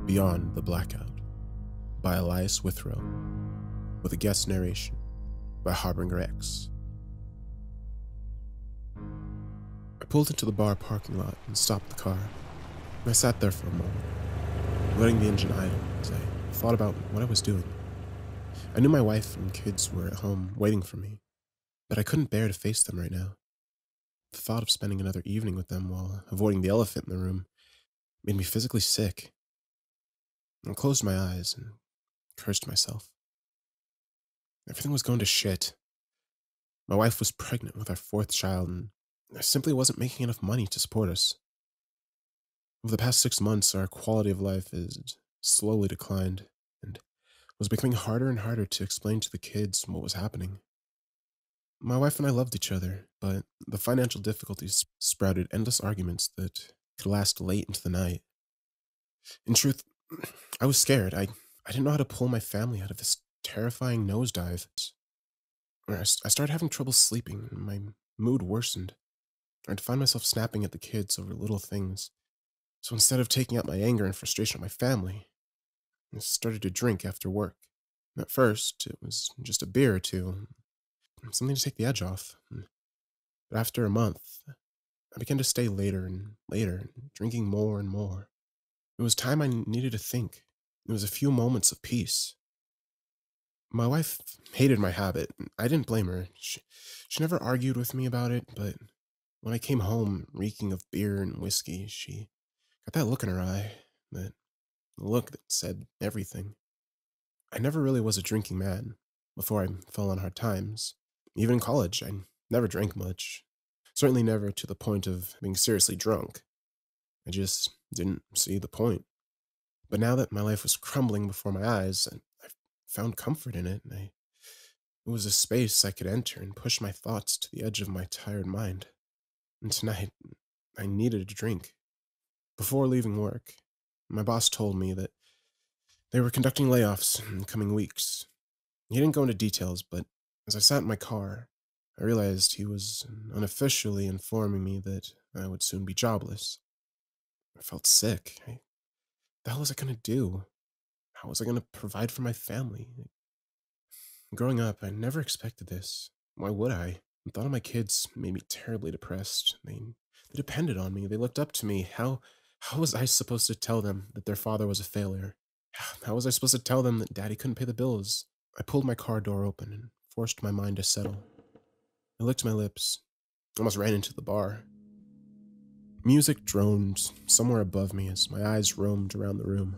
Beyond the Blackout by Elias Withrow, with a guest narration by Harbinger X. I pulled into the bar parking lot and stopped the car. I sat there for a moment, letting the engine idle as I thought about what I was doing. I knew my wife and kids were at home waiting for me, but I couldn't bear to face them right now. The thought of spending another evening with them while avoiding the elephant in the room made me physically sick. I closed my eyes and cursed myself. Everything was going to shit. My wife was pregnant with our fourth child, and I simply wasn't making enough money to support us. Over the past 6 months, our quality of life has slowly declined, and was becoming harder and harder to explain to the kids what was happening. My wife and I loved each other, but the financial difficulties sprouted endless arguments that could last late into the night. In truth, I was scared. I didn't know how to pull my family out of this terrifying nosedive. I started having trouble sleeping, and my mood worsened. I'd find myself snapping at the kids over little things. So instead of taking out my anger and frustration on my family, I started to drink after work. At first, it was just a beer or two, something to take the edge off. But after a month, I began to stay later and later, drinking more and more. It was time I needed to think. It was a few moments of peace. My wife hated my habit. I didn't blame her. She never argued with me about it, but when I came home reeking of beer and whiskey, she got that look in her eye, that look that said everything. I never really was a drinking man before I fell on hard times. Even in college, I never drank much. Certainly never to the point of being seriously drunk. I just didn't see the point. But now that my life was crumbling before my eyes, I found comfort in it. It was a space I could enter and push my thoughts to the edge of my tired mind. And tonight, I needed a drink. Before leaving work, my boss told me that they were conducting layoffs in the coming weeks. He didn't go into details, but as I sat in my car, I realized he was unofficially informing me that I would soon be jobless. I felt sick. The hell was I going to do? How was I going to provide for my family? Growing up, I never expected this. Why would I? The thought of my kids made me terribly depressed. They depended on me. They looked up to me. How was I supposed to tell them that their father was a failure? How was I supposed to tell them that Daddy couldn't pay the bills? I pulled my car door open and forced my mind to settle. I licked my lips, almost ran into the bar. Music droned somewhere above me as my eyes roamed around the room.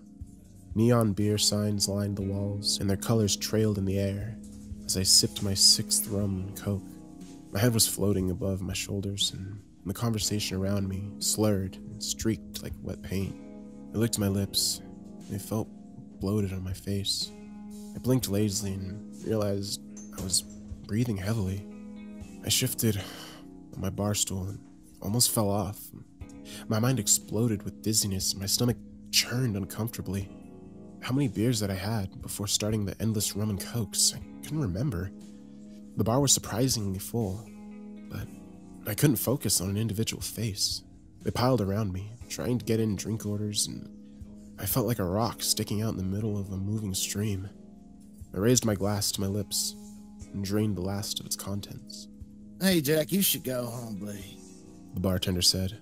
Neon beer signs lined the walls, and their colors trailed in the air as I sipped my 6th rum and coke. My head was floating above my shoulders, and the conversation around me slurred and streaked like wet paint. I licked my lips. They felt bloated on my face. I blinked lazily and realized I was breathing heavily. I shifted on my bar stool and almost fell off. My mind exploded with dizziness and my stomach churned uncomfortably. How many beers that I had before starting the endless rum and cokes, I couldn't remember. The bar was surprisingly full, but I couldn't focus on an individual face. They piled around me, trying to get in drink orders, and I felt like a rock sticking out in the middle of a moving stream. I raised my glass to my lips and drained the last of its contents. Hey, Jack, you should go home, buddy, the bartender said,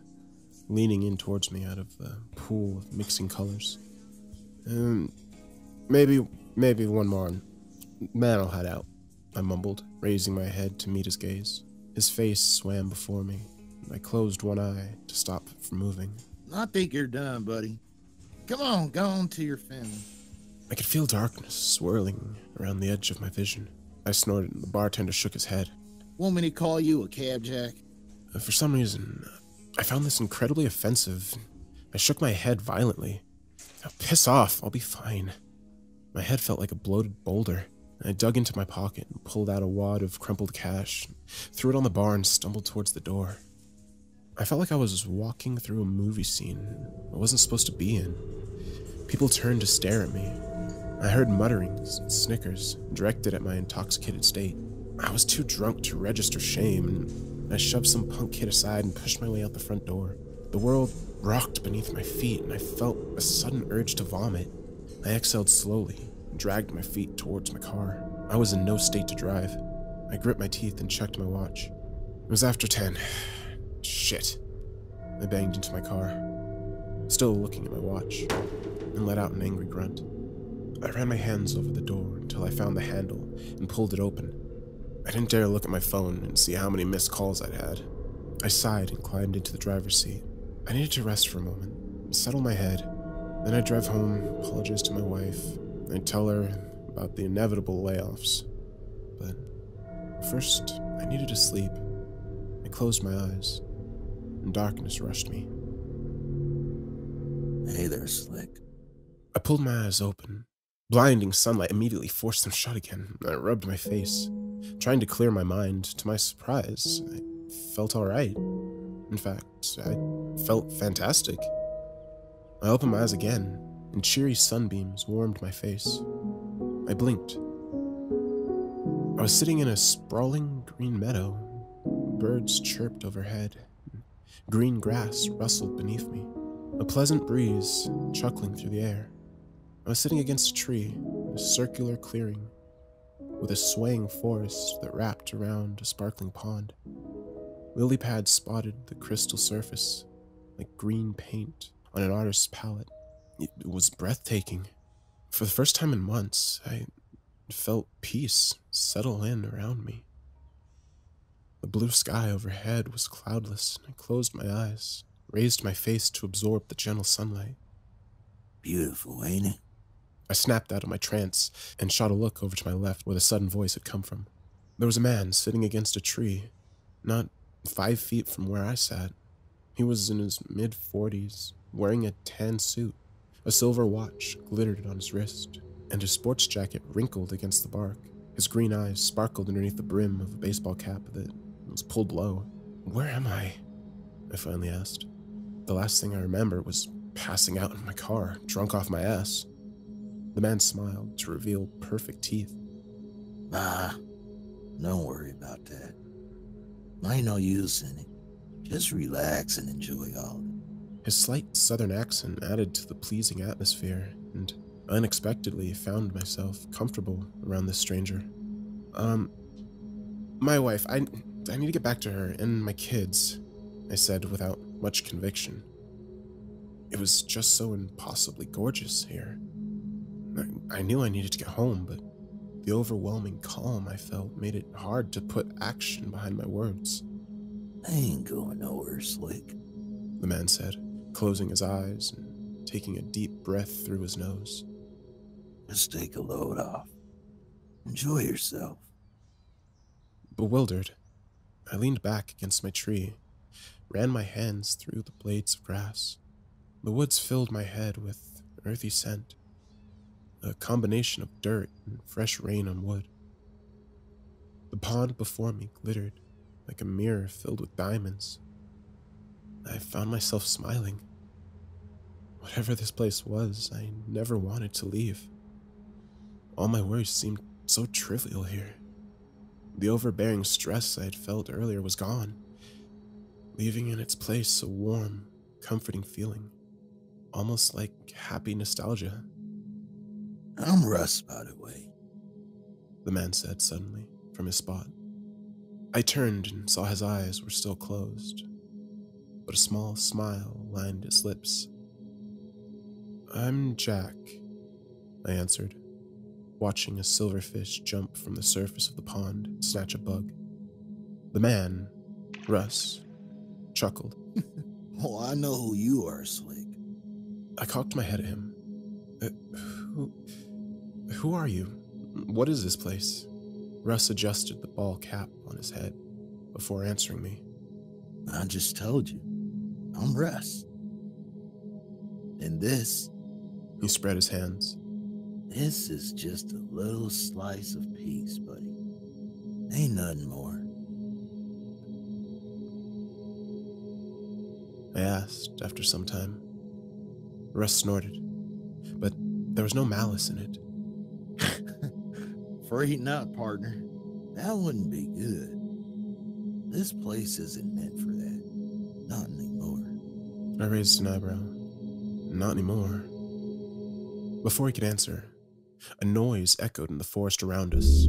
leaning in towards me out of the pool of mixing colors. Maybe one more, and then I'll head out, I mumbled, raising my head to meet his gaze. His face swam before me, and I closed one eye to stop it from moving. I think you're done, buddy. Come on, go on to your family. I could feel darkness swirling around the edge of my vision. I snorted, and the bartender shook his head. Want me to call you a cab, Jack? For some reason, I found this incredibly offensive. I shook my head violently. Oh, piss off, I'll be fine. My head felt like a bloated boulder. I dug into my pocket and pulled out a wad of crumpled cash, threw it on the bar and stumbled towards the door. I felt like I was walking through a movie scene I wasn't supposed to be in. People turned to stare at me. I heard mutterings and snickers directed at my intoxicated state. I was too drunk to register shame, and I shoved some punk kid aside and pushed my way out the front door. The The world rocked beneath my feet, and I felt a sudden urge to vomit. I exhaled slowly and dragged my feet towards my car. I was in no state to drive. I grit my teeth and checked my watch. It was after 10. Shit. I banged into my car, still looking at my watch, and let out an angry grunt. I ran my hands over the door until I found the handle and pulled it open. I didn't dare look at my phone and see how many missed calls I'd had. I sighed and climbed into the driver's seat. I needed to rest for a moment, settle my head. Then I'd drive home, apologize to my wife. I'd tell her about the inevitable layoffs. But first, I needed to sleep. I closed my eyes, and darkness rushed me. Hey there, Slick. I pulled my eyes open. Blinding sunlight immediately forced them shut again. I rubbed my face, trying to clear my mind. To my surprise, I felt all right. In fact, I felt fantastic. I opened my eyes again, and cheery sunbeams warmed my face. I blinked. I was sitting in a sprawling green meadow. Birds chirped overhead. Green grass rustled beneath me. A pleasant breeze chuckling through the air. I was sitting against a tree in a circular clearing with a swaying forest that wrapped around a sparkling pond. Lily pads spotted the crystal surface like green paint on an artist's palette. It was breathtaking. For the first time in months, I felt peace settle in around me. The blue sky overhead was cloudless, and I closed my eyes, raised my face to absorb the gentle sunlight. Beautiful, ain't it? I snapped out of my trance and shot a look over to my left where the sudden voice had come from. There was a man sitting against a tree, not 5 feet from where I sat. He was in his mid-40s, wearing a tan suit. A silver watch glittered on his wrist, and his sports jacket wrinkled against the bark. His green eyes sparkled underneath the brim of a baseball cap that was pulled low. "Where am I?" I finally asked. The last thing I remember was passing out in my car, drunk off my ass. The man smiled to reveal perfect teeth. Nah, don't worry about that. Ain't no use in it. Just relax and enjoy all of it. His slight southern accent added to the pleasing atmosphere, and unexpectedly found myself comfortable around this stranger. My wife, I need to get back to her and my kids, I said without much conviction. It was just so impossibly gorgeous here. I knew I needed to get home, but the overwhelming calm I felt made it hard to put action behind my words. I ain't going nowhere, Slick, the man said, closing his eyes and taking a deep breath through his nose. Just take a load off. Enjoy yourself. Bewildered, I leaned back against my tree, ran my hands through the blades of grass. The woods filled my head with earthy scent, a combination of dirt and fresh rain on wood. The pond before me glittered like a mirror filled with diamonds. I found myself smiling. Whatever this place was, I never wanted to leave. All my worries seemed so trivial here. The overbearing stress I had felt earlier was gone, leaving in its place a warm, comforting feeling, almost like happy nostalgia. I'm Russ, by the way, the man said suddenly from his spot. I turned and saw his eyes were still closed, but a small smile lined his lips. "I'm Jack," I answered, watching a silverfish jump from the surface of the pond and snatch a bug. The man, Russ, chuckled. Oh, I know who you are, Slick. I cocked my head at him. Who are you? What is this place?" Russ adjusted the ball cap on his head before answering me. I just told you. I'm Russ. And this, He spread his hands. this is just a little slice of peace, buddy. Ain't nothing more. I asked after some time. Russ snorted, but there was no malice in it. Afraid not, partner. That wouldn't be good. This place isn't meant for that. Not anymore. I raised an eyebrow. Not anymore. Before he could answer, a noise echoed in the forest around us.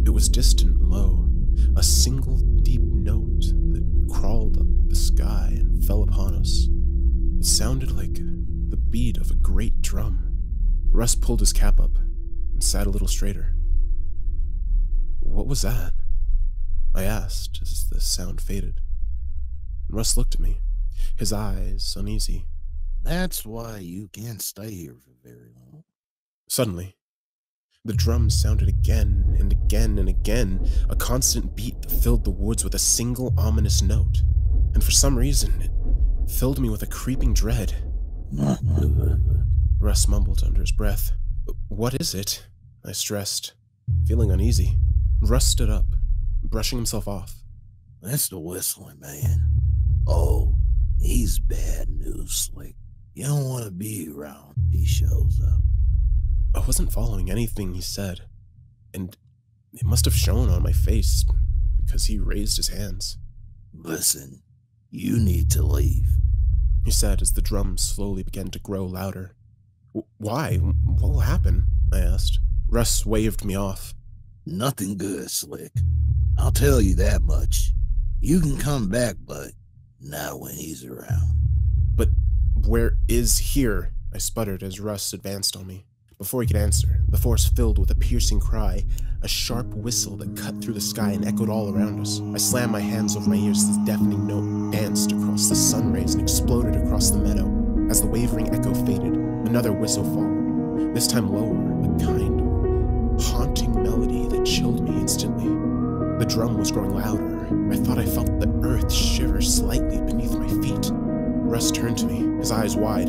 It was distant and low, a single deep note that crawled up the sky and fell upon us. It sounded like the beat of a great drum. Russ pulled his cap up and sat a little straighter. "What was that?" I asked as the sound faded. Russ looked at me, his eyes uneasy. That's why you can't stay here for very long. Suddenly, the drums sounded again and again and again, a constant beat that filled the woods with a single ominous note. And for some reason, it filled me with a creeping dread. Russ mumbled under his breath. "What is it?" I stressed, feeling uneasy. Russ stood up, brushing himself off. That's the whistling man. Oh, he's bad news, Slick. You don't want to be around if he shows up. I wasn't following anything he said, and it must have shown on my face because he raised his hands. Listen, you need to leave, he said as the drums slowly began to grow louder. Why? What will happen? I asked. Russ waved me off. Nothing good, Slick. I'll tell you that much. You can come back, but not when he's around. But where is here? I sputtered as Russ advanced on me. Before he could answer, the forest filled with a piercing cry, a sharp whistle that cut through the sky and echoed all around us. I slammed my hands over my ears as the deafening note danced across the sun rays and exploded across the meadow. As the wavering echo faded, another whistle followed, this time lower, a kind of haunting melody that chilled me instantly. The drum was growing louder. I thought I felt the earth shiver slightly beneath my feet. Russ turned to me, his eyes wide.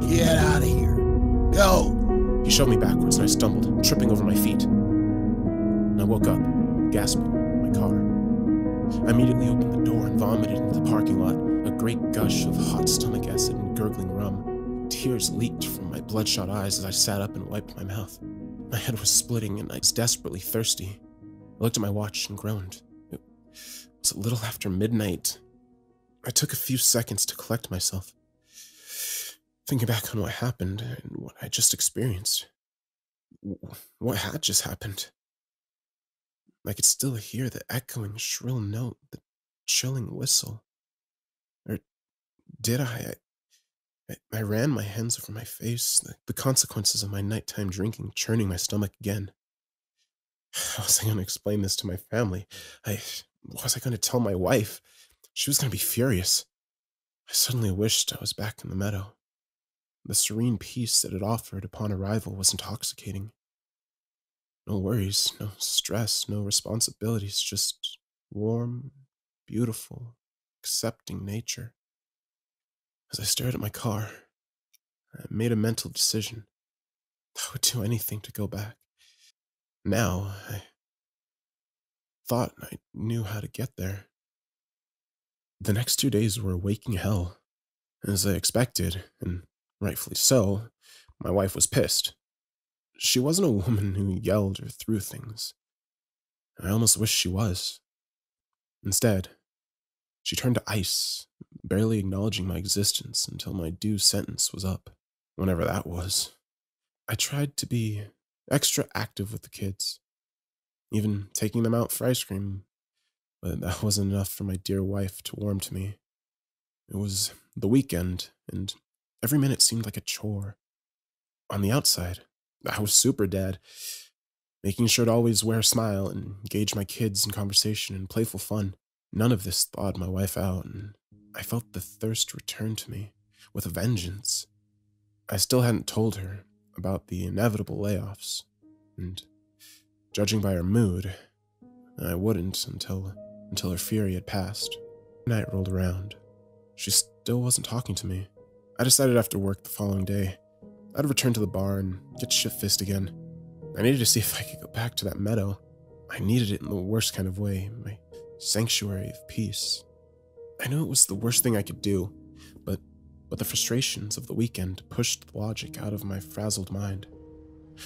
Get out of here. Go! He shoved me backwards and I stumbled, tripping over my feet. I woke up, gasping, in my car. I immediately opened the door and vomited into the parking lot, a great gush of hot stomach acid and gurgling rum. Tears leaked from my bloodshot eyes as I sat up and wiped my mouth. My head was splitting and I was desperately thirsty. I looked at my watch and groaned. It was a little after midnight. I took a few seconds to collect myself, thinking back on what happened and what I just experienced. What had just happened? I could still hear the echoing shrill note, the chilling whistle. Or did I? I ran my hands over my face, the consequences of my nighttime drinking churning my stomach again. How was I going to explain this to my family? Was I going to tell my wife? She was going to be furious. I suddenly wished I was back in the meadow. The serene peace that it offered upon arrival was intoxicating. No worries, no stress, no responsibilities, just warm, beautiful, accepting nature. As I stared at my car, I made a mental decision. I would do anything to go back. Now, I thought I knew how to get there. The next 2 days were waking hell. As I expected, and rightfully so, my wife was pissed. She wasn't a woman who yelled or threw things. I almost wished she was. Instead, she turned to ice, barely acknowledging my existence until my due sentence was up, whenever that was. I tried to be extra active with the kids, even taking them out for ice cream, but that wasn't enough for my dear wife to warm to me. It was the weekend, and every minute seemed like a chore. On the outside, I was super dad, making sure to always wear a smile and engage my kids in conversation and playful fun. None of this thawed my wife out, and I felt the thirst return to me with a vengeance. I still hadn't told her about the inevitable layoffs, and judging by her mood, I wouldn't until her fury had passed. Night rolled around. She still wasn't talking to me. I decided after work the following day, I'd return to the bar and get shit-faced again. I needed to see if I could go back to that meadow. I needed it in the worst kind of way, my sanctuary of peace. I knew it was the worst thing I could do, but the frustrations of the weekend pushed the logic out of my frazzled mind.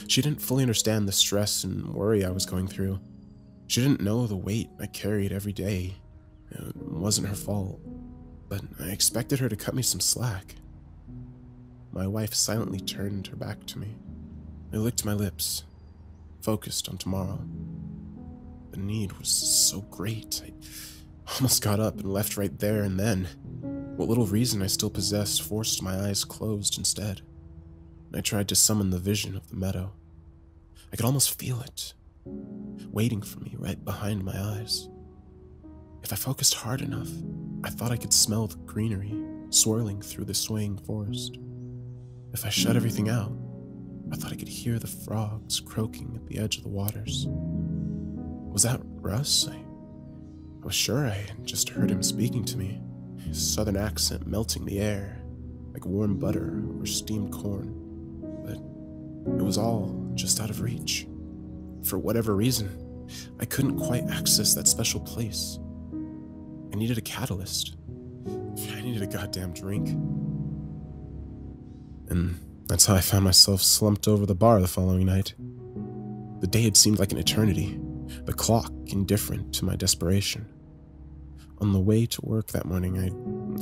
She didn't fully understand the stress and worry I was going through. She didn't know the weight I carried every day. It wasn't her fault. but I expected her to cut me some slack. My wife silently turned her back to me. I licked my lips, focused on tomorrow. The need was so great. I almost got up and left right there and then. What little reason I still possessed forced my eyes closed instead. I tried to summon the vision of the meadow. I could almost feel it, waiting for me right behind my eyes. If I focused hard enough, I thought I could smell the greenery swirling through the swaying forest. If I shut everything out, I thought I could hear the frogs croaking at the edge of the waters. Was that Russ? I was sure I had just heard him speaking to me, his southern accent melting the air like warm butter over steamed corn. But it was all just out of reach. For whatever reason, I couldn't quite access that special place. I needed a catalyst. I needed a goddamn drink. And that's how I found myself slumped over the bar the following night. The day had seemed like an eternity, the clock indifferent to my desperation. On the way to work that morning, I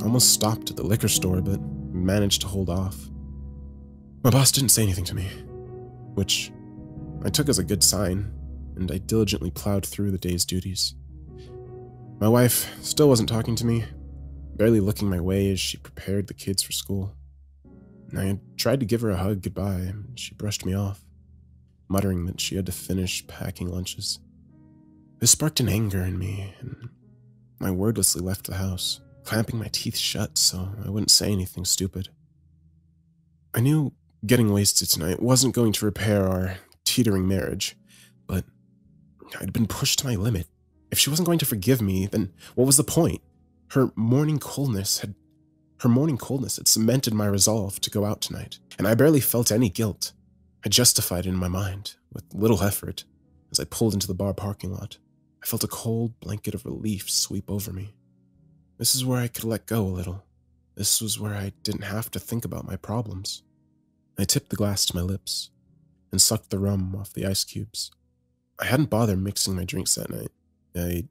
almost stopped at the liquor store, but managed to hold off. My boss didn't say anything to me, which I took as a good sign, and I diligently plowed through the day's duties. My wife still wasn't talking to me, barely looking my way as she prepared the kids for school. I had tried to give her a hug goodbye, and she brushed me off, muttering that she had to finish packing lunches. This sparked an anger in me, and I wordlessly left the house, clamping my teeth shut so I wouldn't say anything stupid. I knew getting wasted tonight wasn't going to repair our teetering marriage, but I'd been pushed to my limit. If she wasn't going to forgive me, then what was the point? Her morning coldness had cemented my resolve to go out tonight, and I barely felt any guilt. I justified it in my mind, with little effort. As I pulled into the bar parking lot, I felt a cold blanket of relief sweep over me. This is where I could let go a little. This was where I didn't have to think about my problems. I tipped the glass to my lips and sucked the rum off the ice cubes. I hadn't bothered mixing my drinks that night. I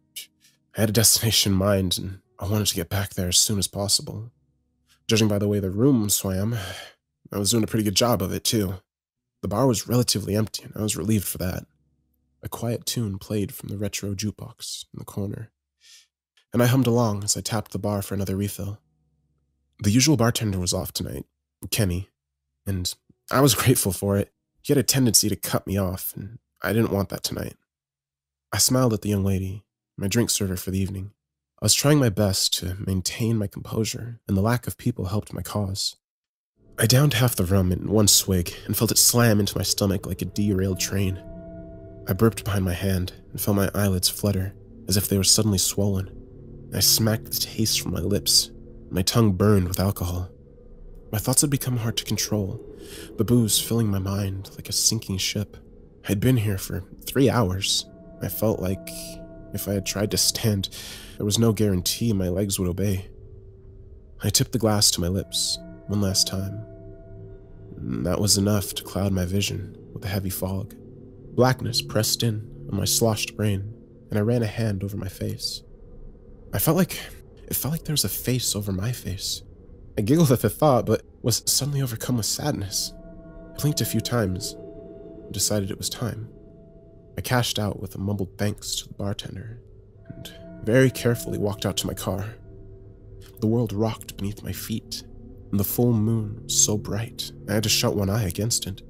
had a destination in mind, and I wanted to get back there as soon as possible. Judging by the way the room swam, I was doing a pretty good job of it, too. The bar was relatively empty, and I was relieved for that. A quiet tune played from the retro jukebox in the corner, and I hummed along as I tapped the bar for another refill. The usual bartender was off tonight, Kenny, and I was grateful for it. He had a tendency to cut me off, and I didn't want that tonight. I smiled at the young lady, my drink server for the evening. I was trying my best to maintain my composure, and the lack of people helped my cause. I downed half the rum in one swig and felt it slam into my stomach like a derailed train. I burped behind my hand and felt my eyelids flutter as if they were suddenly swollen. I smacked the taste from my lips, and my tongue burned with alcohol. My thoughts had become hard to control, the booze filling my mind like a sinking ship. I had been here for 3 hours. I felt like if I had tried to stand, there was no guarantee my legs would obey. I tipped the glass to my lips one last time. That was enough to cloud my vision with a heavy fog. Blackness pressed in on my sloshed brain, and I ran a hand over my face. It felt like there was a face over my face. I giggled at the thought, but was suddenly overcome with sadness. I blinked a few times and decided it was time. I cashed out with a mumbled thanks to the bartender and very carefully walked out to my car. The world rocked beneath my feet, and the full moon was so bright I had to shut one eye against it.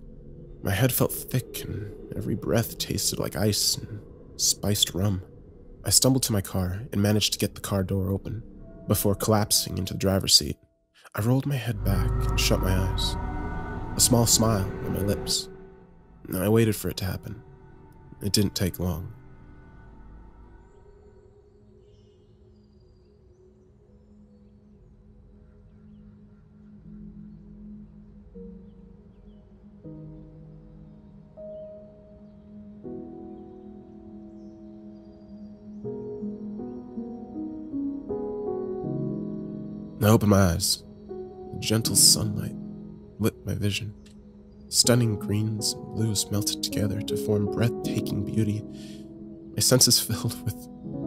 My head felt thick, and every breath tasted like ice and spiced rum. I stumbled to my car and managed to get the car door open. Before collapsing into the driver's seat, I rolled my head back and shut my eyes. A small smile on my lips. I waited for it to happen. It didn't take long. I opened my eyes. The gentle sunlight lit my vision. Stunning greens and blues melted together to form breathtaking beauty. My senses filled with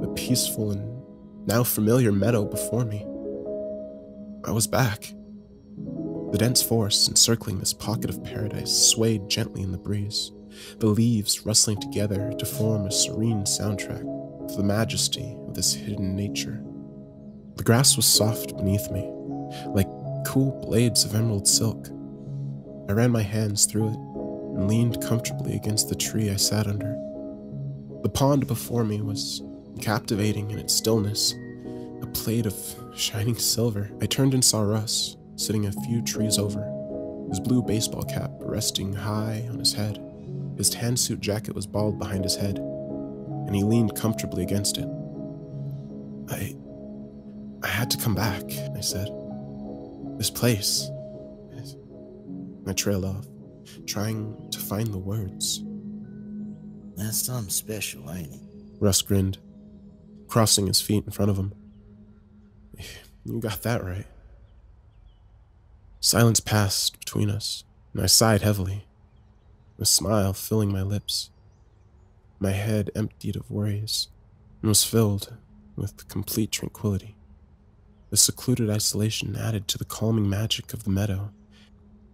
the peaceful and now familiar meadow before me. I was back. The dense forest encircling this pocket of paradise swayed gently in the breeze, the leaves rustling together to form a serene soundtrack to the majesty of this hidden nature. The grass was soft beneath me, like cool blades of emerald silk. I ran my hands through it and leaned comfortably against the tree I sat under. The pond before me was captivating in its stillness, a plate of shining silver. I turned and saw Russ, sitting a few trees over, his blue baseball cap resting high on his head. His tan suit jacket was balled behind his head, and he leaned comfortably against it. I had to come back, I said. This place. I trailed off, trying to find the words. That's something special, ain't it? Russ grinned, crossing his feet in front of him. You got that right. Silence passed between us, and I sighed heavily, a smile filling my lips. My head emptied of worries, and was filled with complete tranquility. The secluded isolation added to the calming magic of the meadow,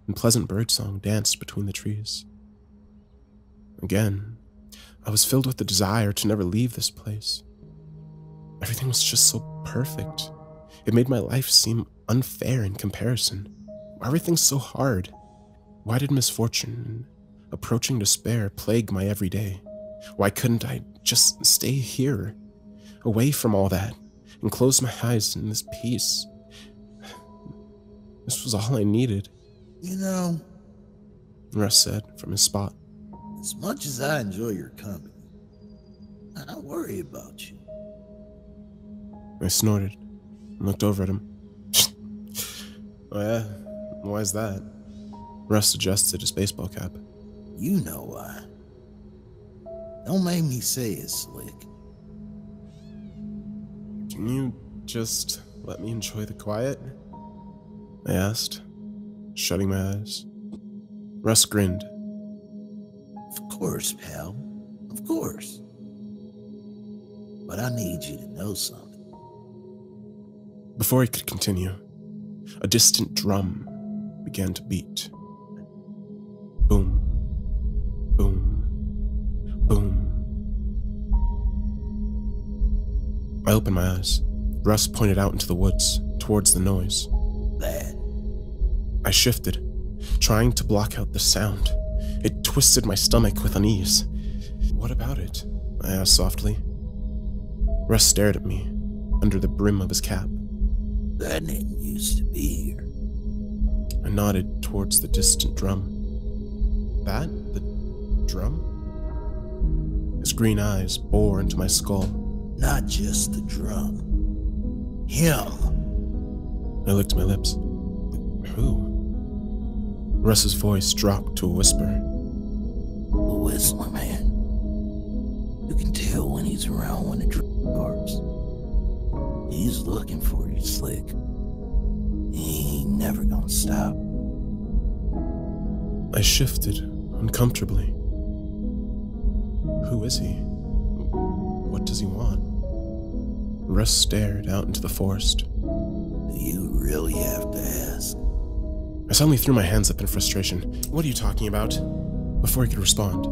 and pleasant birdsong danced between the trees. Again, I was filled with the desire to never leave this place. Everything was just so perfect. It made my life seem unfair in comparison. Why were things so hard? Why did misfortune and approaching despair plague my everyday? Why couldn't I just stay here, away from all that, and close my eyes in this peace? This was all I needed. You know, Russ said from his spot. as much as I enjoy your company, I don't worry about you. I snorted and looked over at him. Oh yeah? Why's that? Russ adjusted his baseball cap. You know why. Don't make me say it, Slick. Can you just let me enjoy the quiet? I asked, shutting my eyes. Russ grinned. Of course, pal. Of course. But I need you to know something. Before he could continue, a distant drum began to beat. Boom, boom, boom. I opened my eyes. Russ pointed out into the woods, towards the noise. That. I shifted, trying to block out the sound. It twisted my stomach with unease. What about it? I asked softly. Russ stared at me, under the brim of his cap. That didn't used to be here. I nodded towards the distant drum. That? The drum? His green eyes bore into my skull. Not just the drum. Him. I licked my lips. Who? Russ's voice dropped to a whisper. The whistler man. You can tell when he's around when the drum barks. He's looking for you, Slick. He ain't never gonna stop. I shifted uncomfortably. Who is he? What does he want? Russ stared out into the forest. Do you really have to ask? I suddenly threw my hands up in frustration. What are you talking about? Before he could respond,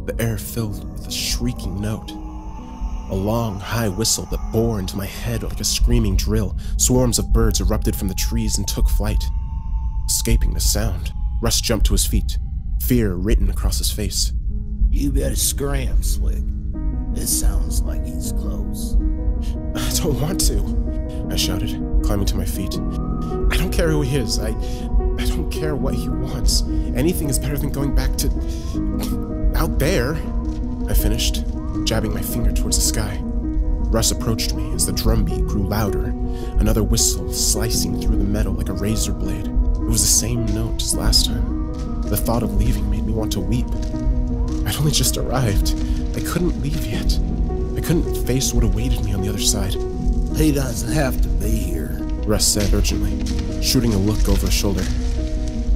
the air filled with a shrieking note. A long, high whistle that bore into my head like a screaming drill. Swarms of birds erupted from the trees and took flight. Escaping the sound, Russ jumped to his feet, fear written across his face. You better scram, Slick. This sounds like he's close. I don't want to, I shouted, climbing to my feet. I don't care who he is. I don't care what he wants. Anything is better than going back to... out there, I finished, jabbing my finger towards the sky. Russ approached me as the drumbeat grew louder, another whistle slicing through the metal like a razor blade. It was the same note as last time. The thought of leaving made me want to weep. I'd only just arrived. I couldn't leave yet. I couldn't face what awaited me on the other side. He doesn't have to be here. Russ said urgently, shooting a look over his shoulder.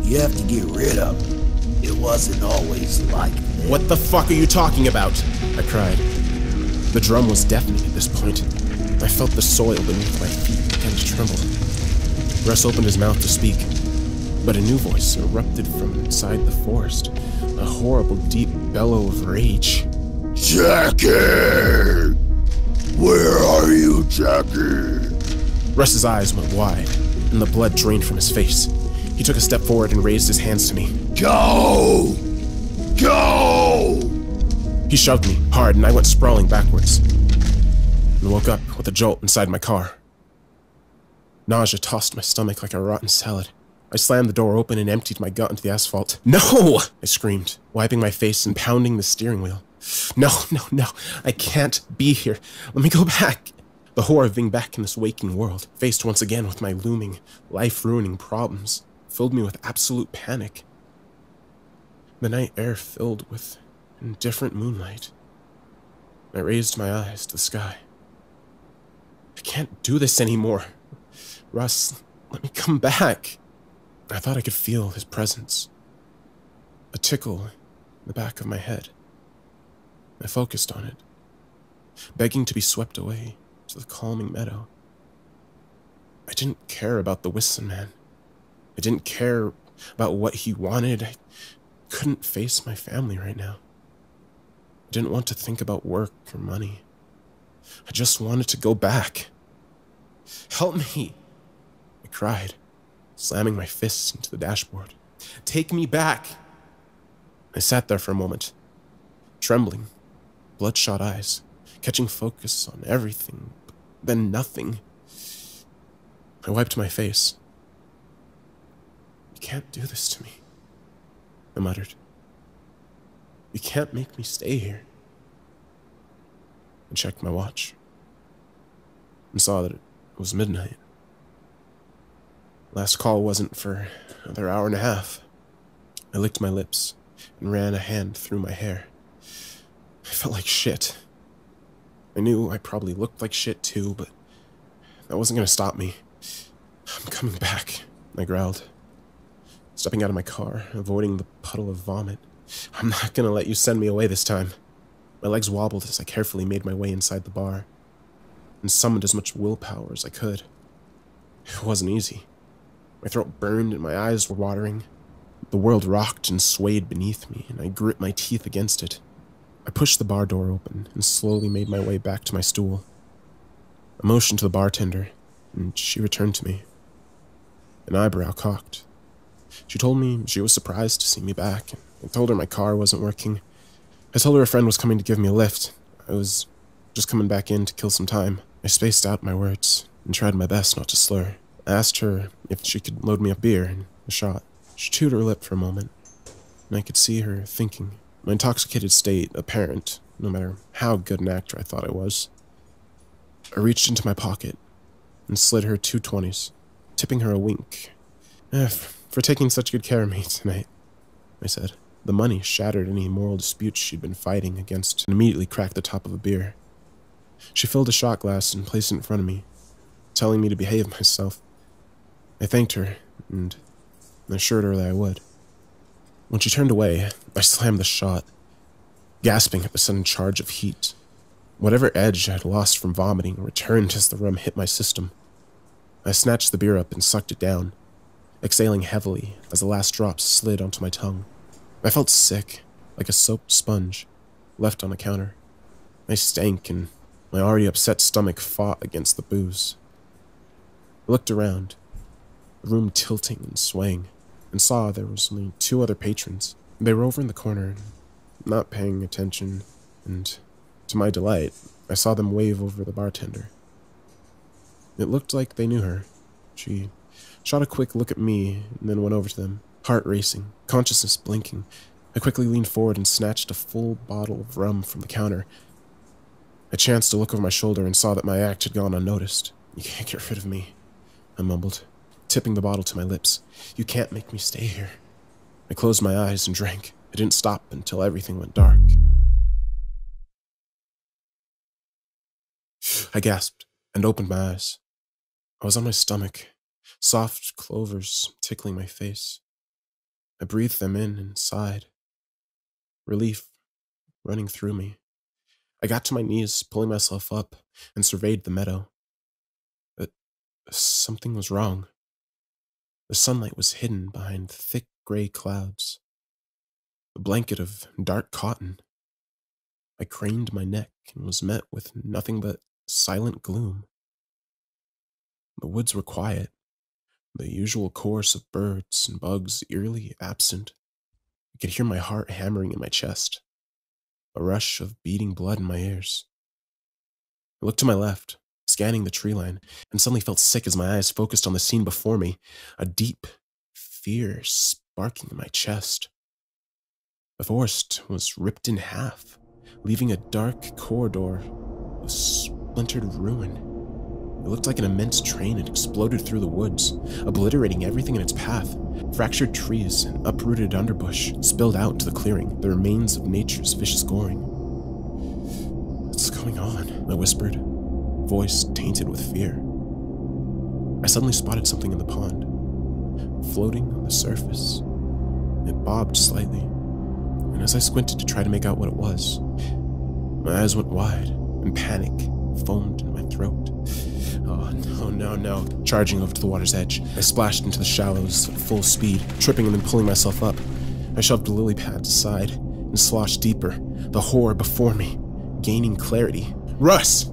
You have to get rid of him. It wasn't always like that. What the fuck are you talking about? I cried. The drum was deafening at this point. I felt the soil beneath my feet begin to tremble. Russ opened his mouth to speak, but a new voice erupted from inside the forest, a horrible, deep bellow of rage. Jackie! Where are you, Jackie? Russ's eyes went wide, and the blood drained from his face. He took a step forward and raised his hands to me. Go! Go! He shoved me hard, and I went sprawling backwards, and woke up with a jolt inside my car. Nausea tossed my stomach like a rotten salad. I slammed the door open and emptied my gut into the asphalt. No! I screamed, wiping my face and pounding the steering wheel. No, no, no, I can't be here. Let me go back. The horror of being back in this waking world, faced once again with my looming, life-ruining problems, filled me with absolute panic. The night air filled with indifferent moonlight. I raised my eyes to the sky. I can't do this anymore. Russ, let me come back. I thought I could feel his presence. A tickle in the back of my head. I focused on it, begging to be swept away to the calming meadow. I didn't care about the whistling man. I didn't care about what he wanted. I couldn't face my family right now. I didn't want to think about work or money. I just wanted to go back. Help me, I cried, slamming my fists into the dashboard. Take me back. I sat there for a moment, trembling, bloodshot eyes, catching focus on everything, then nothing. I wiped my face. You can't do this to me, I muttered. You can't make me stay here. I checked my watch and saw that it was midnight. Last call wasn't for another hour and a half. I licked my lips and ran a hand through my hair. I felt like shit. I knew I probably looked like shit too, but that wasn't going to stop me. I'm coming back, I growled, stepping out of my car, avoiding the puddle of vomit. I'm not going to let you send me away this time. My legs wobbled as I carefully made my way inside the bar and summoned as much willpower as I could. It wasn't easy. My throat burned and my eyes were watering. The world rocked and swayed beneath me, and I grit my teeth against it. I pushed the bar door open and slowly made my way back to my stool. I motioned to the bartender, and she returned to me, an eyebrow cocked. She told me she was surprised to see me back. I told her my car wasn't working. I told her a friend was coming to give me a lift. I was just coming back in to kill some time. I spaced out my words and tried my best not to slur. I asked her if she could load me a beer and a shot. She chewed her lip for a moment, and I could see her thinking, my intoxicated state apparent, no matter how good an actor I thought I was. I reached into my pocket and slid her 2 20s, tipping her a wink. For taking such good care of me tonight, I said. The money shattered any moral disputes she'd been fighting against and immediately cracked the top of a beer. She filled a shot glass and placed it in front of me, telling me to behave myself. I thanked her and assured her that I would. When she turned away, I slammed the shot, gasping at the sudden charge of heat. Whatever edge I had lost from vomiting returned as the rum hit my system. I snatched the beer up and sucked it down, exhaling heavily as the last drops slid onto my tongue. I felt sick, like a soaked sponge, left on the counter. I stank, and my already upset stomach fought against the booze. I looked around, the room tilting and swaying, and saw there was only 2 other patrons. They were over in the corner, not paying attention, and to my delight, I saw them wave over the bartender. It looked like they knew her. She shot a quick look at me and then went over to them, heart racing, consciousness blinking. I quickly leaned forward and snatched a full bottle of rum from the counter. I chanced to look over my shoulder and saw that my act had gone unnoticed. You can't get rid of me, I mumbled, tipping the bottle to my lips. You can't make me stay here. I closed my eyes and drank. I didn't stop until everything went dark. I gasped and opened my eyes. I was on my stomach, soft clovers tickling my face. I breathed them in and sighed, relief running through me. I got to my knees, pulling myself up, and surveyed the meadow. But something was wrong. The sunlight was hidden behind thick gray clouds, a blanket of dark cotton. I craned my neck and was met with nothing but silent gloom. The woods were quiet, the usual chorus of birds and bugs eerily absent. I could hear my heart hammering in my chest, a rush of beating blood in my ears. I looked to my left, scanning the tree line, and suddenly felt sick as my eyes focused on the scene before me, a deep fear sparking in my chest. The forest was ripped in half, leaving a dark corridor of splintered ruin. It looked like an immense train had exploded through the woods, obliterating everything in its path. Fractured trees and uprooted underbush spilled out into the clearing, the remains of nature's vicious goring. "What's going on?" I whispered, voice tainted with fear. I suddenly spotted something in the pond, floating on the surface. It bobbed slightly, and as I squinted to try to make out what it was, my eyes went wide, and panic foamed in my throat. Oh, no. Charging over to the water's edge, I splashed into the shallows at full speed, tripping and then pulling myself up. I shoved the lily pads aside and sloshed deeper, the horror before me, gaining clarity. "Russ!"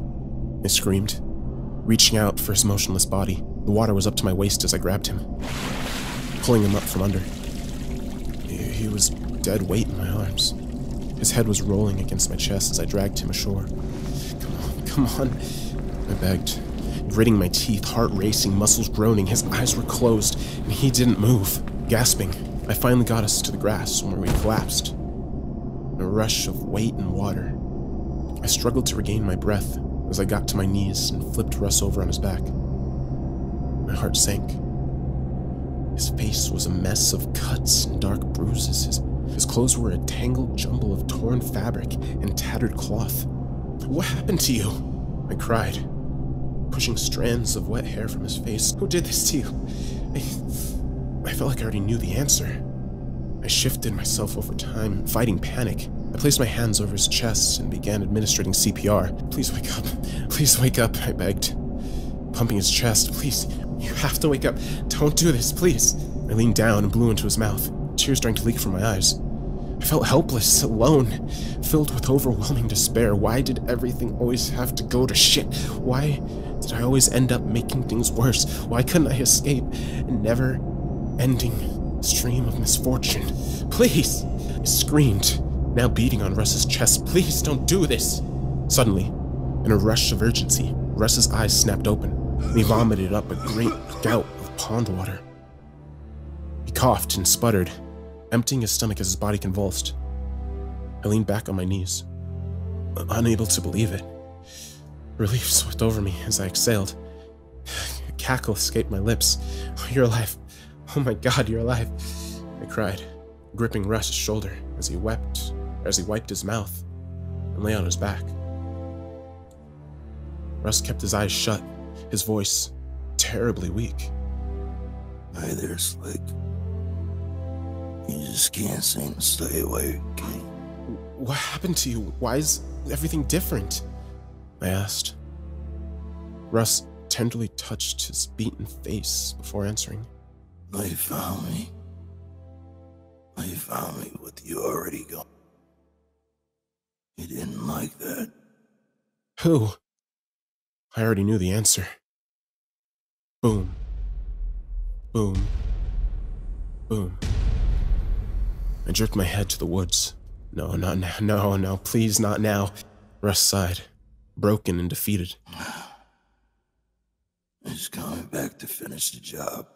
I screamed, reaching out for his motionless body. The water was up to my waist as I grabbed him, pulling him up from under. He was dead weight in my arms. His head was rolling against my chest as I dragged him ashore. Come on, I begged, gritting my teeth, heart racing, muscles groaning. His eyes were closed, and he didn't move. Gasping, I finally got us to the grass where we collapsed. In a rush of weight and water, I struggled to regain my breath as I got to my knees and flipped Russ over on his back. My heart sank. His face was a mess of cuts and dark bruises. His clothes were a tangled jumble of torn fabric and tattered cloth. "What happened to you?" I cried, pushing strands of wet hair from his face. "Who did this to you?" I felt like I already knew the answer. I shifted myself over time, fighting panic. I placed my hands over his chest and began administering CPR. "Please wake up. Please wake up," I begged, pumping his chest. "Please, you have to wake up. Don't do this, please." I leaned down and blew into his mouth, tears starting to leak from my eyes. I felt helpless, alone, filled with overwhelming despair. Why did everything always have to go to shit? Why did I always end up making things worse? Why couldn't I escape a never-ending stream of misfortune? "Please!" I screamed, now beating on Russ's chest. "Please don't do this!" Suddenly, in a rush of urgency, Russ's eyes snapped open, and he vomited up a great gout of pond water. He coughed and sputtered, emptying his stomach as his body convulsed. I leaned back on my knees, unable to believe it. Relief swept over me as I exhaled. A cackle escaped my lips. "Oh, you're alive. Oh my God, you're alive," I cried, gripping Russ's shoulder as he wiped his mouth and lay on his back. Russ kept his eyes shut, his voice terribly weak. Hi there, Slick. You just can't seem to stay awake, can you? "What happened to you? Why is everything different?" I asked. Russ tenderly touched his beaten face before answering. They found me. They found me with you already gone. You didn't like that. "Who?" I already knew the answer. Boom. Boom. Boom. I jerked my head to the woods. "No, not now. No, please, not now." Russ sighed, broken and defeated. He's coming back to finish the job.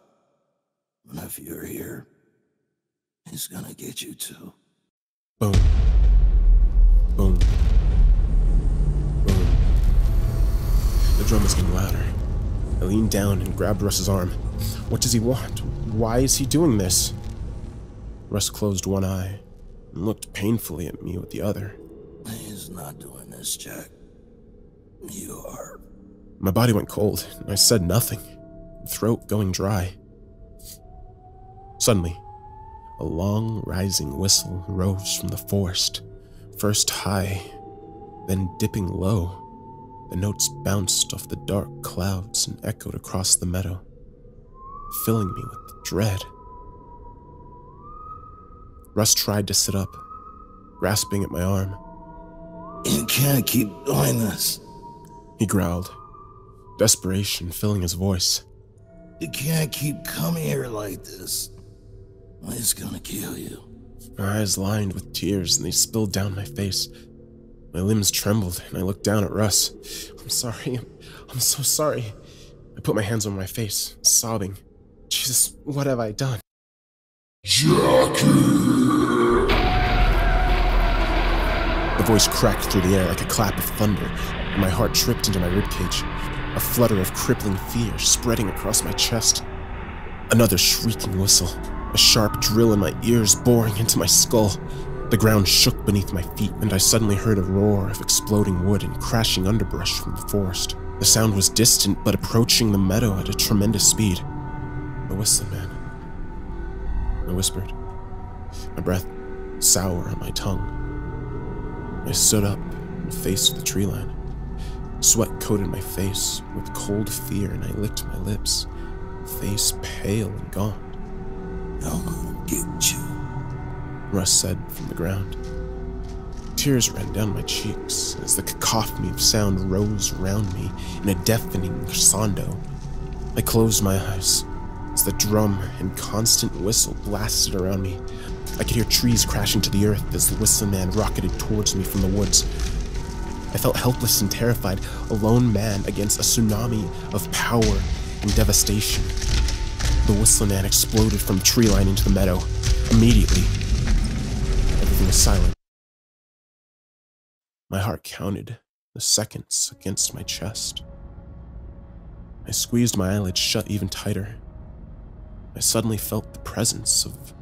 And if you're here, he's gonna get you too. Boom. Boom. Boom. The drum was getting louder. I leaned down and grabbed Russ's arm. What does he want? Why is he doing this? Russ closed one eye and looked painfully at me with the other. He's not doing this, Jack. You are. My body went cold, and I said nothing, throat going dry. Suddenly, a long, rising whistle rose from the forest, first high, then dipping low. The notes bounced off the dark clouds and echoed across the meadow. filling me with dread. Russ tried to sit up, grasping at my arm. You can't keep doing this. He growled, desperation filling his voice. You can't keep coming here like this. It's gonna kill you. My eyes lined with tears and they spilled down my face. My limbs trembled and I looked down at Russ. I'm sorry. I'm so sorry. I put my hands on my face, sobbing. Jesus, what have I done? Jackie! The voice cracked through the air like a clap of thunder, and my heart tripped into my ribcage, a flutter of crippling fear spreading across my chest. Another shrieking whistle, a sharp drill in my ears boring into my skull. The ground shook beneath my feet, and I suddenly heard a roar of exploding wood and crashing underbrush from the forest. The sound was distant, but approaching the meadow at a tremendous speed. The whistling man. I whispered, my breath sour on my tongue. I stood up and faced the tree line. Sweat coated my face with cold fear, and I licked my lips, face pale and gaunt. I'm gonna get you, Russ said from the ground. Tears ran down my cheeks as the cacophony of sound rose around me in a deafening crescendo. I closed my eyes as the drum and constant whistle blasted around me. I could hear trees crashing to the earth as the whistling man rocketed towards me from the woods. I felt helpless and terrified, a lone man against a tsunami of power and devastation. The whistling man exploded from the tree line into the meadow. Immediately, everything was silent. My heart counted the seconds against my chest. I squeezed my eyelids shut even tighter. I suddenly felt the presence of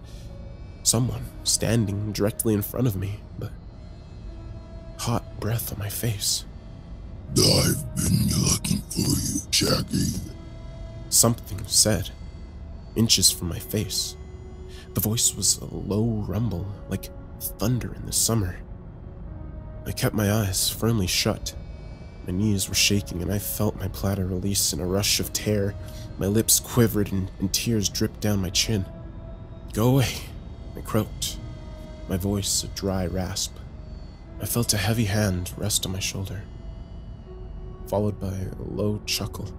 someone standing directly in front of me, but hot breath on my face. I've been looking for you, Jackie. Something said, inches from my face. The voice was a low rumble, like thunder in the summer. I kept my eyes firmly shut. My knees were shaking and I felt my bladder release in a rush of terror. My lips quivered and tears dripped down my chin. Go away, I croaked, my voice a dry rasp. I felt a heavy hand rest on my shoulder, followed by a low chuckle.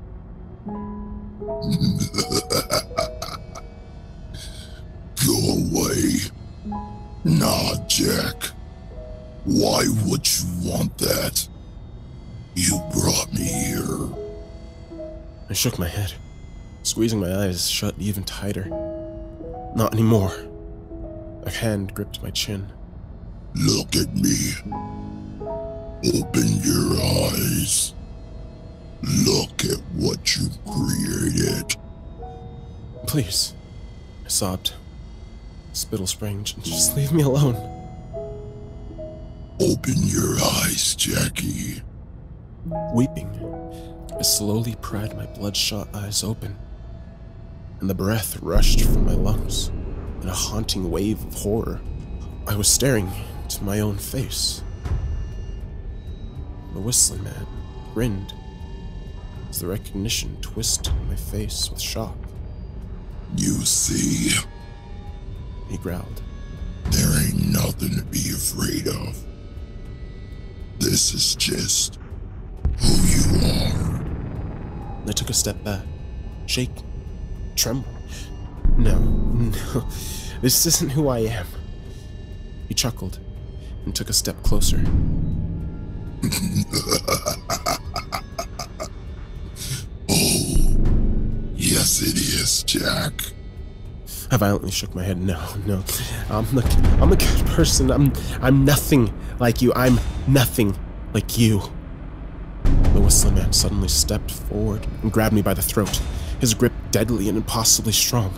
Go away. Nah, Jack. Why would you want that? You brought me here. I shook my head, squeezing my eyes shut even tighter. Not anymore. A hand gripped my chin. Look at me. Open your eyes. Look at what you created. Please, I sobbed. Spittle sprang. Just leave me alone. Open your eyes, Jackie. Weeping, I slowly pried my bloodshot eyes open, and the breath rushed from my lungs in a haunting wave of horror. I was staring into my own face. The whistling man grinned as the recognition twisted my face with shock. You see, He growled. there ain't nothing to be afraid of. This is just who you are. I took a step back, shaking, trembling. No, this isn't who I am. He chuckled and took a step closer. Oh, yes it is, Jack. I violently shook my head. No. I'm a good person. I'm nothing like you. I'm nothing like you. The whistling man suddenly stepped forward and grabbed me by the throat, his grip deadly and impossibly strong.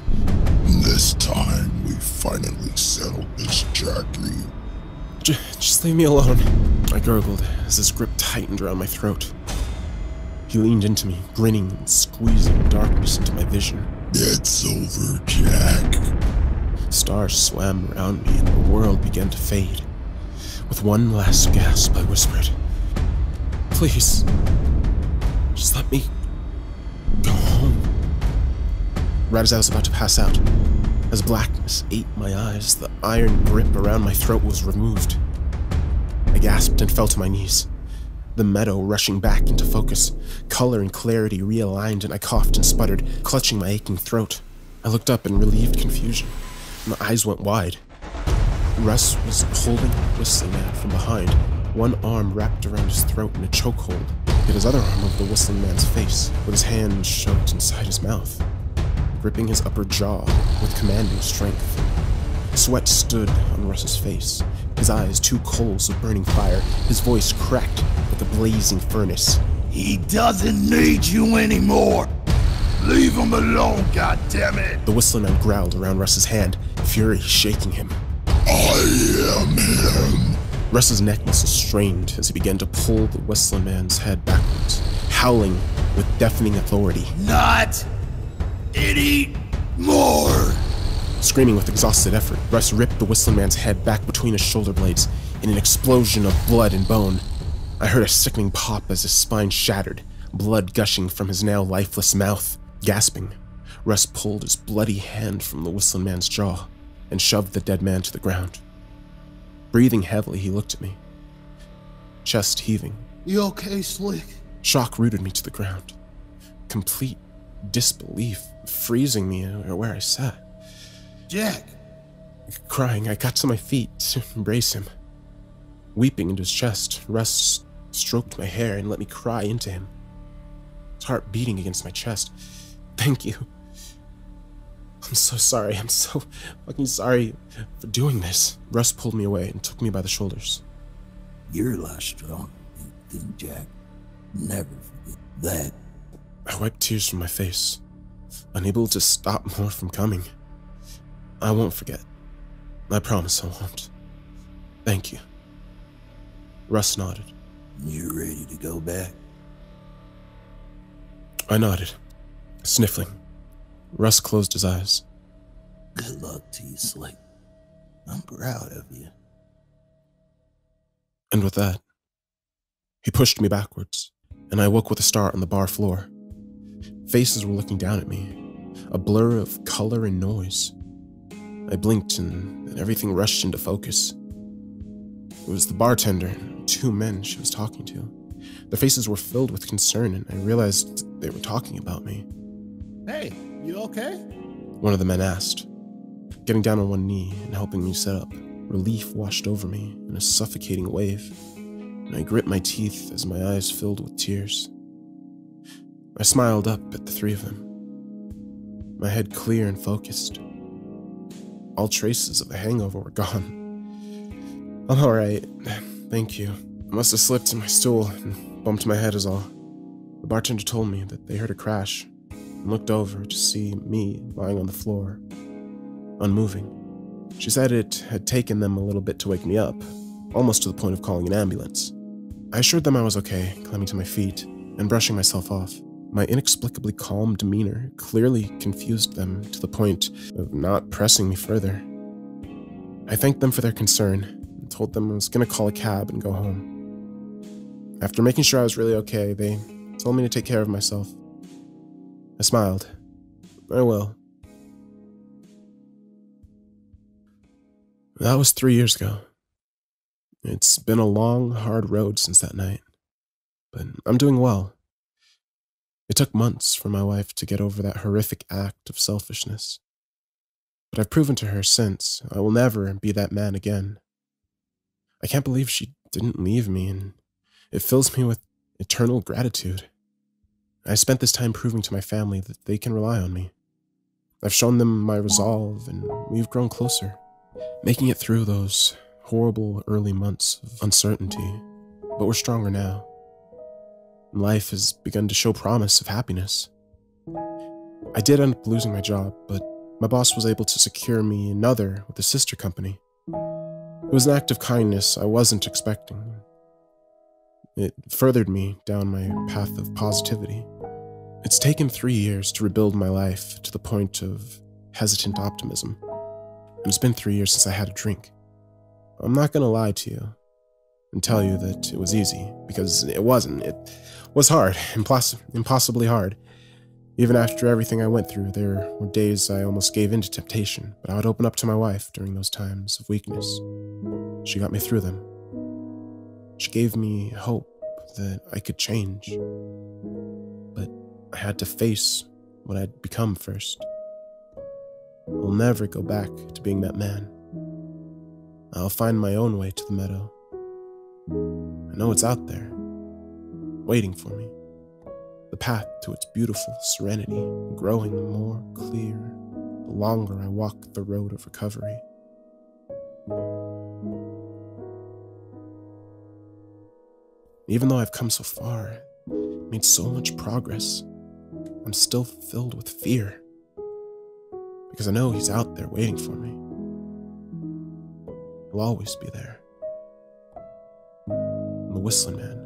This time we finally settled this, Jackie. Just leave me alone, I gurgled as his grip tightened around my throat. He leaned into me, grinning and squeezing darkness into my vision. It's over, Jack. Stars swam around me and the world began to fade. With one last gasp, I whispered, "Please, just let me go home." right as I was about to pass out. As blackness ate my eyes, the iron grip around my throat was removed. I gasped and fell to my knees. The meadow rushing back into focus. Color and clarity realigned, and I coughed and sputtered, clutching my aching throat. I looked up in relieved confusion. My eyes went wide. Russ was holding the Whistling Man from behind, one arm wrapped around his throat in a chokehold, yet his other arm over the Whistling Man's face, with his hand shoved inside his mouth, gripping his upper jaw with commanding strength. Sweat stood on Russ's face, his eyes two coals of burning fire, his voice cracked like a blazing furnace. He doesn't need you anymore. Leave him alone, goddammit. The Whistling Man growled around Russ's hand, fury shaking him. I am him. Russ's neck muscles strained as he began to pull the Whistling Man's head backwards, howling with deafening authority. Not any more. Screaming with exhausted effort, Russ ripped the Whistling Man's head back between his shoulder blades in an explosion of blood and bone. I heard a sickening pop as his spine shattered, blood gushing from his now lifeless mouth. Gasping, Russ pulled his bloody hand from the Whistling Man's jaw and shoved the dead man to the ground. Breathing heavily, he looked at me, chest heaving. You okay, Slick? Shock rooted me to the ground. Complete disbelief freezing me where I sat. Jack! Crying, I got to my feet to embrace him. Weeping into his chest, Russ stroked my hair and let me cry into him, his heart beating against my chest. Thank you. I'm so sorry. I'm so fucking sorry for doing this. Russ pulled me away and took me by the shoulders. You're a lot stronger than Jack. Never forget that. I wiped tears from my face, unable to stop more from coming. I won't forget. I promise I won't. Thank you. Russ nodded. You ready to go back? I nodded, sniffling. Russ closed his eyes. Good luck to you, Slick. I'm proud of you. And with that, he pushed me backwards, and I woke with a start on the bar floor. Faces were looking down at me, a blur of color and noise. I blinked, and everything rushed into focus. It was the bartender and two men she was talking to. Their faces were filled with concern, and I realized they were talking about me. Hey, you okay? One of the men asked, getting down on one knee and helping me sit up. Relief washed over me in a suffocating wave, and I grit my teeth as my eyes filled with tears. I smiled up at the three of them, my head clear and focused. All traces of the hangover were gone. I'm alright, thank you. I must have slipped in my stool and bumped my head is all. The bartender told me that they heard a crash and looked over to see me lying on the floor, unmoving. She said it had taken them a little bit to wake me up, almost to the point of calling an ambulance. I assured them I was okay, climbing to my feet and brushing myself off. My inexplicably calm demeanor clearly confused them to the point of not pressing me further. I thanked them for their concern and told them I was going to call a cab and go home. After making sure I was really okay, they told me to take care of myself. I smiled. I will. That was 3 years ago. It's been a long, hard road since that night, but I'm doing well. It took months for my wife to get over that horrific act of selfishness, but I've proven to her since I will never be that man again. I can't believe she didn't leave me, and it fills me with eternal gratitude. I spent this time proving to my family that they can rely on me. I've shown them my resolve, and we've grown closer, making it through those horrible early months of uncertainty, but we're stronger now. Life has begun to show promise of happiness. I did end up losing my job, but my boss was able to secure me another with a sister company. It was an act of kindness I wasn't expecting. It furthered me down my path of positivity. It's taken 3 years to rebuild my life to the point of hesitant optimism. And it's been 3 years since I had a drink. I'm not going to lie to you and tell you that it was easy, because it wasn't. It was hard, impossibly hard. Even after everything I went through, there were days I almost gave in to temptation, but I would open up to my wife during those times of weakness. She got me through them. She gave me hope that I could change, but I had to face what I'd become first. I'll never go back to being that man. I'll find my own way to the meadow. I know it's out there, waiting for me. The path to its beautiful serenity, growing more clear the longer I walk the road of recovery. Even though I've come so far, made so much progress, I'm still filled with fear. Because I know he's out there waiting for me. He'll always be there. I'm the Whistling Man.